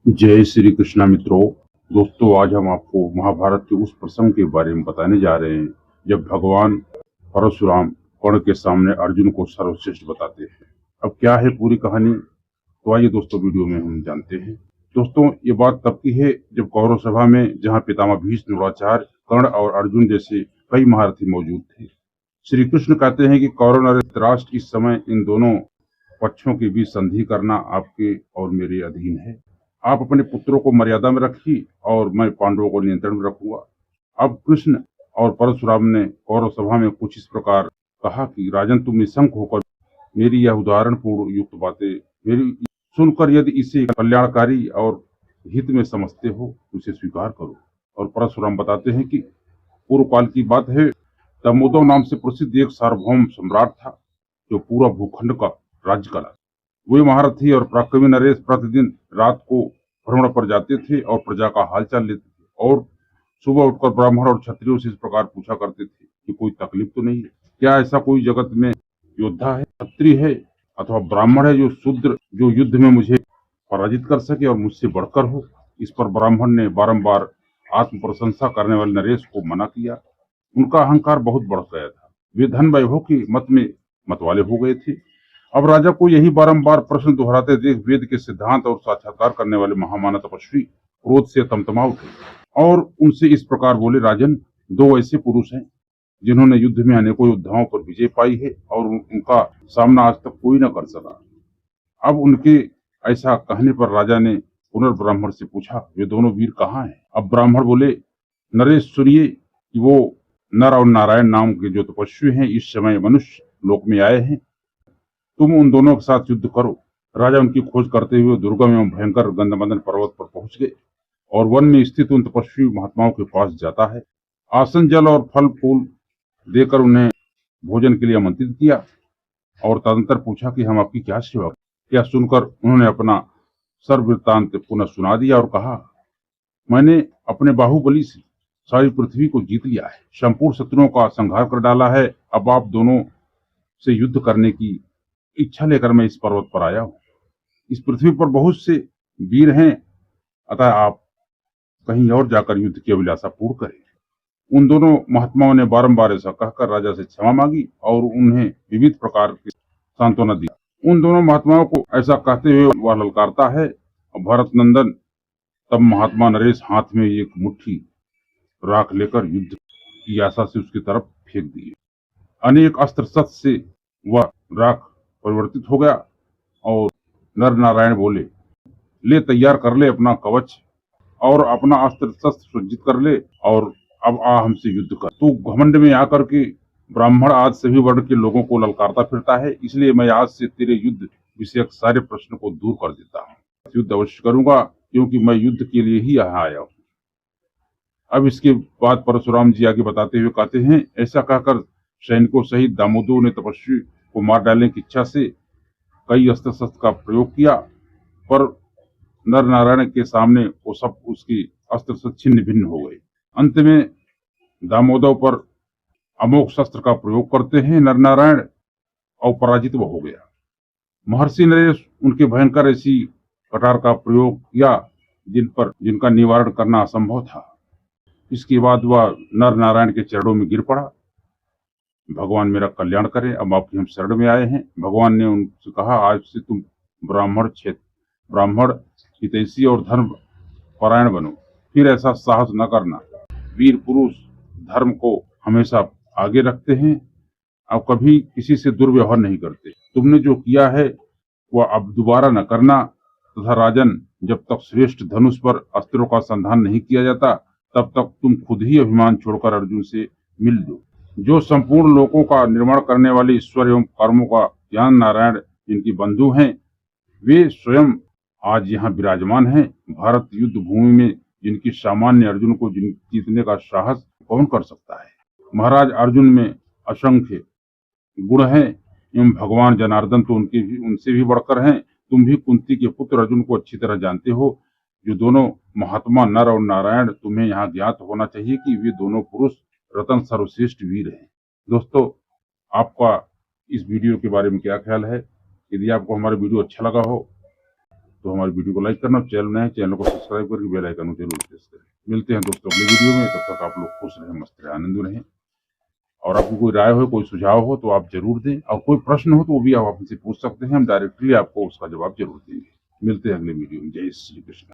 जय श्री कृष्णा मित्रों। दोस्तों, आज हम आपको महाभारत के उस प्रसंग के बारे में बताने जा रहे हैं जब भगवान परशुराम कर्ण के सामने अर्जुन को सर्वश्रेष्ठ बताते हैं। अब क्या है पूरी कहानी, तो आइए दोस्तों वीडियो में हम जानते हैं। दोस्तों, ये बात तब की है जब कौरव सभा में जहाँ पितामह भीष्म, द्रोणाचार्य, कर्ण और अर्जुन जैसे कई महारथी मौजूद थे। श्री कृष्ण कहते हैं कि कौरव और धृतराष्ट्र इस समय इन दोनों पक्षों के बीच संधि करना आपके और मेरे अधीन है। आप अपने पुत्रों को मर्यादा में रखिए और मैं पांडवों को नियंत्रण में रखूंगा। अब कृष्ण और परशुराम ने कौरव सभा में कुछ इस प्रकार कहा कि राजन, तुम निशंक होकर मेरी यह उदाहरण पूर्ण युक्त बातें मेरी सुनकर यदि इसे कल्याणकारी और हित में समझते हो तो इसे स्वीकार करो। और परशुराम बताते हैं कि पूर्व काल की बात है, दमोदर नाम से प्रसिद्ध एक सार्वभौम सम्राट था जो पूरा भूखंड का राज्य करा। वे महारथी और पराक्रमी नरेश प्रतिदिन रात को भ्रमण पर जाते थे और प्रजा का हालचाल लेते थे और सुबह उठकर ब्राह्मण और क्षत्रियों से इस प्रकार पूछा करते थे कि कोई तकलीफ तो नहीं है, क्या ऐसा कोई जगत में योद्धा है, क्षत्रिय है अथवा ब्राह्मण है जो शूद्र, जो युद्ध में मुझे पराजित कर सके और मुझसे बढ़कर हो। इस पर ब्राह्मण ने बारंबार आत्म प्रशंसा करने वाले नरेश को मना किया। उनका अहंकार बहुत बढ़ गया था, वे धन वैभव की मत में मतवाले हो गए थे। अब राजा को यही बारंबार प्रश्न दोहराते देख वेद के सिद्धांत और साक्षात्कार करने वाले महामानव तपस्वी क्रोध से तमतमा उठे और उनसे इस प्रकार बोले, राजन, दो ऐसे पुरुष हैं जिन्होंने युद्ध में अनेकों योद्धाओं पर विजय पाई है और उनका सामना आज तक कोई न कर सका। अब उनके ऐसा कहने पर राजा ने पुनर्ब्राह्मण से पूछा, वे दोनों वीर कहाँ हैं? अब ब्राह्मण बोले, नरेश, सुनिए कि वो नर और नारायण नाम के जो तपस्वी हैं इस समय मनुष्य लोक में आए हैं। तुम उन दोनों के साथ युद्ध करो। राजा उनकी खोज करते हुए दुर्गम एवं भयंकर गंधमदन पर्वत पर पहुंच गए और वन में स्थित उन तपस्वी महात्माओं के पास जाता है। आसन, जल और फल फूल देकर उन्हें भोजन के लिए आमंत्रित किया और तदंतर पूछा कि हम आपकी क्या सेवा करें। यह सुनकर उन्होंने अपना सर्ववृत्तांत पुनः सुना दिया और कहा, मैंने अपने बाहुबली से सारी पृथ्वी को जीत लिया है, संपूर्ण शत्रुओं का संहार कर डाला है। अब आप दोनों से युद्ध करने की इच्छा लेकर मैं इस पर्वत पर आया हूँ। इस पृथ्वी पर बहुत से वीर हैं, अतः आप कहीं और जाकर युद्ध की अभिलाषा पूर्ण करें। उन दोनों महात्माओं ने बारंबार ऐसा कहकर राजा से क्षमा मांगी और उन्हें विविध प्रकार की सांत्वना दी। उन दोनों महात्माओं को ऐसा कहते हुए वह ललकारता है और भरत नंदन तब महात्मा नरेश हाथ में एक मुट्ठी राख लेकर युद्ध की आशा से उसकी तरफ फेंक दिए। अनेक अस्त्र शस्त्र से वह राख परिवर्तित हो गया और नर नारायण बोले, ले तैयार कर ले अपना कवच और अपना अस्त्र शस्त्र सज्जित कर ले और अब आ हमसे युद्ध कर। तू घमंड में आकर के ब्राह्मण आज सभी वर्ण के लोगों को ललकारता फिरता है, इसलिए मैं आज से तेरे युद्ध विषयक सारे प्रश्न को दूर कर देता हूँ। युद्ध अवश्य करूंगा क्योंकि मैं युद्ध के लिए ही यहाँ आया हूँ। अब इसके बाद परशुराम जी आगे बताते हुए कहते हैं, ऐसा कहकर सैनिकों सहित दामोदर ने तपस्वी को मार डालने की इच्छा से कई अस्त्र शस्त्र का प्रयोग किया, पर नर नारायण के सामने वो सब उसकी अस्त्र से छिन्न भिन्न हो गए। अंत में दामोदर पर अमोघ शस्त्र का प्रयोग करते हैं नर नारायण और पराजित वो हो गया। महर्षि नरेश उनके भयंकर ऐसी कटार का प्रयोग किया जिनका निवारण करना असंभव था। इसके बाद वह नर नारायण के चरणों में गिर पड़ा, भगवान मेरा कल्याण करें, अब आपकी हम शरण में आए हैं। भगवान ने उनसे कहा, आज से तुम ब्राह्मण हितैषी और धर्म परायण बनो, फिर ऐसा साहस न करना। वीर पुरुष धर्म को हमेशा आगे रखते हैं, अब कभी किसी से दुर्व्यवहार नहीं करते। तुमने जो किया है वह अब दोबारा न करना। तथा राजन, जब तक श्रेष्ठ धनुष पर अस्त्रों का संधान नहीं किया जाता तब तक तुम खुद ही अभिमान छोड़कर अर्जुन से मिल दो। जो संपूर्ण लोकों का निर्माण करने वाले ईश्वर एवं कर्मों का ज्ञान नारायण जिनकी बंधु हैं, वे स्वयं आज यहाँ विराजमान हैं। भारत युद्ध भूमि में जिनकी सामान्य अर्जुन को जीतने का साहस कौन कर सकता है? महाराज, अर्जुन में असंख्य गुण हैं एवं भगवान जनार्दन तो उनसे भी बढ़कर हैं। तुम भी कुंती के पुत्र अर्जुन को अच्छी तरह जानते हो। जो दोनों महात्मा नर और नारायण, तुम्हें यहाँ ज्ञात होना चाहिए कि वे दोनों पुरुष रतन सर्वश्रेष्ठ वीर हैं। दोस्तों, आपका इस वीडियो के बारे में क्या ख्याल है? यदि आपको हमारा वीडियो अच्छा लगा हो तो हमारी वीडियो को लाइक करना, चैनल नए चैनल को सब्सक्राइब करके बेल आइकन को जरूर प्रेस करें। मिलते हैं दोस्तों अगली वीडियो में, तब तक आप लोग खुश रहें, मस्त रहें, आनंद रहें। और आपकी कोई राय हो, कोई सुझाव हो तो आप जरूर दें, और कोई प्रश्न हो तो वो भी आप हमसे पूछ सकते हैं, हम डायरेक्टली आपको उसका जवाब जरूर देंगे। मिलते हैं अगले वीडियो में। जय श्री कृष्ण।